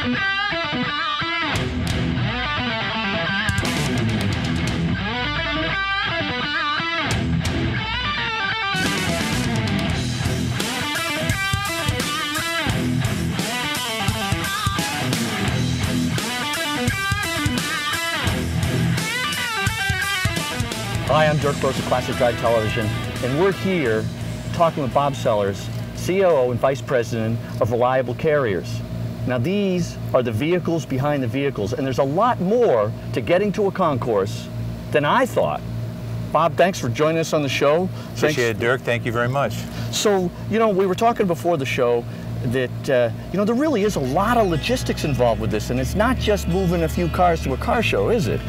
Hi, I'm Dirk Burrowes of Classic Drive Television, and we're here talking with Bob Sellers, COO and Vice President of Reliable Carriers. Now, these are the vehicles behind the vehicles, and there's a lot more to getting to a concourse than I thought. Bob, thanks for joining us on the show. Appreciate it, Dirk. Thank you very much. So, you know, we were talking before the show that, you know, there really is a lot of logistics involved with this, and it's not just moving a few cars to a car show, is it?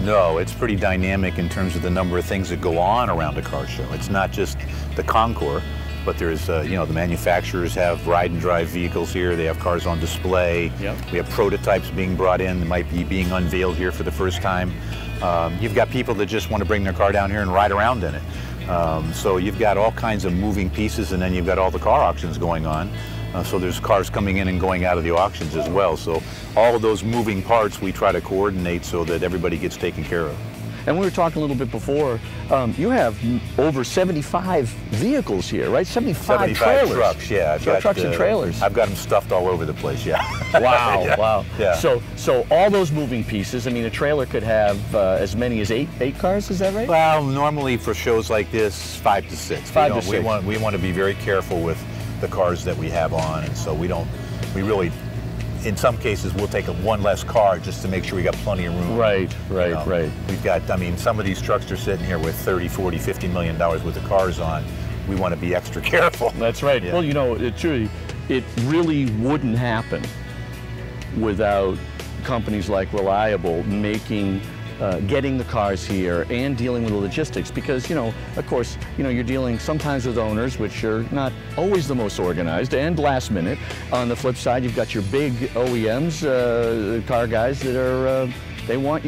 No, it's pretty dynamic in terms of the number of things that go on around a car show. It's not just the concours, but there's, you know, the manufacturers have ride and drive vehicles here. They have cars on display. Yep. We have prototypes being brought in that might be being unveiled here for the first time. You've got people that just want to bring their car down here and ride around in it. So you've got all kinds of moving pieces, and then you've got all the car auctions going on. So there's cars coming in and going out of the auctions as well. So all of those moving parts we try to coordinate so that everybody gets taken care of. And we were talking a little bit before, you have over 75 vehicles here, right? 75 trailers. Trucks, yeah. Trucks and trailers. I've got them stuffed all over the place, yeah. Wow, yeah. Wow. Yeah. So all those moving pieces, I mean, a trailer could have as many as eight cars, is that right? Well, normally for shows like this, 5 to 6. Five to six. We want to be very careful with the cars that we have on, and so we really, in some cases, we'll take one less car just to make sure we got plenty of room. Right. We've got, I mean, some of these trucks are sitting here with 30, 40, $50 million worth of cars on. We want to be extra careful. That's right. Yeah. Well, you know, it really wouldn't happen without companies like Reliable getting the cars here and dealing with the logistics, because, you know, of course, you know, you're dealing sometimes with owners which are not always the most organized and last minute. On the flip side, you've got your big OEMs, car guys that are they want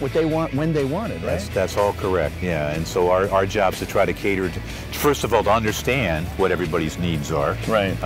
what they want when they want it, right? That's all correct, yeah. And so our job is to try to cater to, first of all, to understand what everybody's needs are. Right.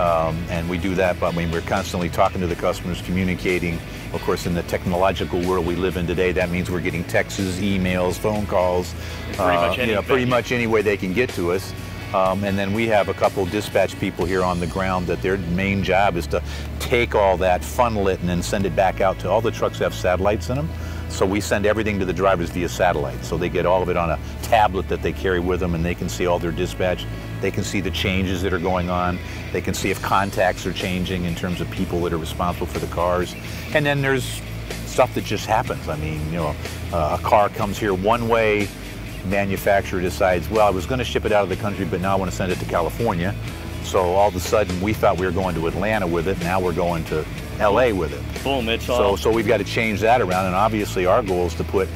And we do that, but I mean, we're constantly talking to the customers, communicating. Of course, in the technological world we live in today, that means we're getting texts, emails, phone calls, pretty much any way they can get to us. And then we have a couple dispatch people here on the ground that their main job is to take all that, funnel it, and then send it back out to all the trucks that have satellites in them. So we send everything to the drivers via satellite. So they get all of it on a tablet that they carry with them, and they can see all their dispatch. They can see the changes that are going on. They can see if contacts are changing in terms of people that are responsible for the cars. And then there's stuff that just happens. I mean, you know, a car comes here one way, manufacturer decides, well, I was going to ship it out of the country, but now I want to send it to California. So all of a sudden, we thought we were going to Atlanta with it. Now we're going to LA with it. Boom, it's all. So we've got to change that around, and obviously our goal is to put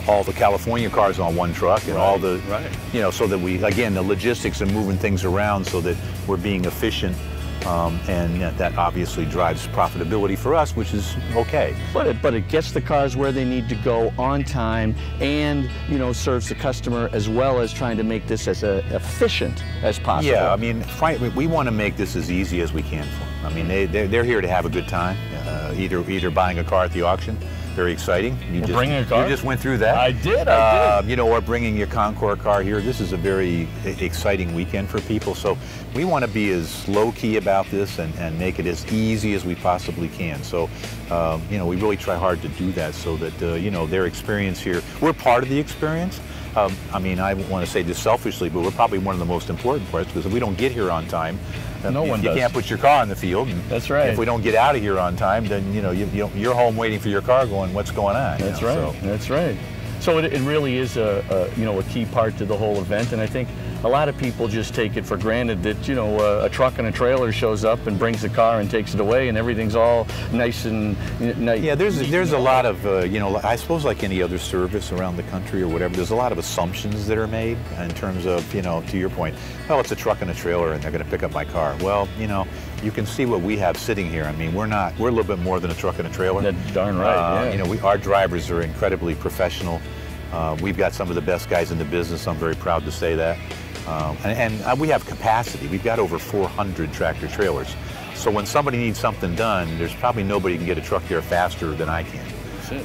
all the California cars on one truck and all the, you know, so that we, again, the logistics of moving things around so that we're being efficient. And that obviously drives profitability for us, which is okay. But it gets the cars where they need to go on time, and, you know, serves the customer, as well as trying to make this as efficient as possible. Yeah, I mean, we want to make this as easy as we can for them. I mean, they're here to have a good time, either buying a car at the auction. Very exciting. Bringing a car? You just went through that. I did. You know, or bringing your Concours car here. This is a very exciting weekend for people. So we want to be as low-key about this and make it as easy as we possibly can. So, you know, we really try hard to do that so that, you know, their experience here, we're part of the experience. I mean, I want to say this selfishly, but we're probably one of the most important parts, because if we don't get here on time, you can't put your car in the field. And that's right. If we don't get out of here on time, then, you know, you're home waiting for your car going, what's going on? That's right. So. That's right. So it really is you know, a key part to the whole event, and I think a lot of people just take it for granted that, you know, a truck and a trailer shows up and brings the car and takes it away, and everything's all nice and nice. Yeah, there's a lot of you know, I suppose like any other service around the country or whatever, there's a lot of assumptions that are made in terms of, you know, to your point, well, it's a truck and a trailer and they're going to pick up my car. Well, you know, you can see what we have sitting here. I mean, we're a little bit more than a truck and a trailer. That's darn right. Yeah. You know, our drivers are incredibly professional. We've got some of the best guys in the business. I'm very proud to say that. And we have capacity. We've got over 400 tractor trailers. So when somebody needs something done, there's probably nobody can get a truck there faster than I can.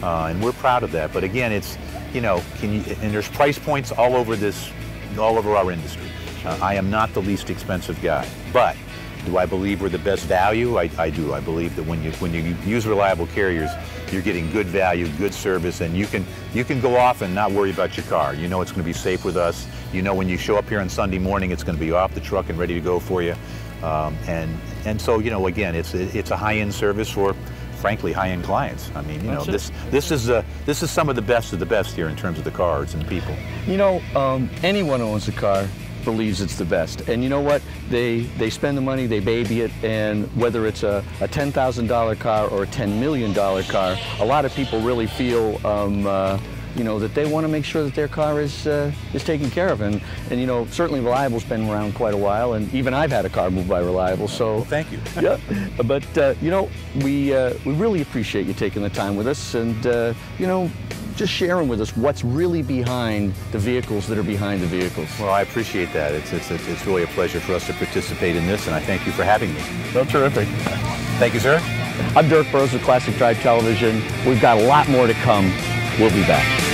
And we're proud of that. But again, it's, you know, and there's price points all over our industry. I am not the least expensive guy, but do I believe we're the best value? I do. I believe that when you use reliable carriers, you're getting good value, good service, and you can go off and not worry about your car. You know it's going to be safe with us. You know when you show up here on Sunday morning, it's going to be off the truck and ready to go for you. And so, you know, again, it's a high-end service for, frankly, high-end clients. I mean, you know, this is some of the best here in terms of the cars and the people. You know, anyone who owns a car believes it's the best, and you know what? They spend the money, they baby it, and whether it's a $10,000 car or a $10 million car, a lot of people really feel you know, that they want to make sure that their car is taken care of, and you know, certainly Reliable's been around quite a while, and even I've had a car moved by Reliable. So well, thank you. Yeah, but you know, we really appreciate you taking the time with us, and you know, just sharing with us what's really behind the vehicles that are behind the vehicles. Well, I appreciate that. It's really a pleasure for us to participate in this, and I thank you for having me. Well, terrific. Thank you, sir. I'm Dirk Burrowes with Classic Drive Television. We've got a lot more to come. We'll be back.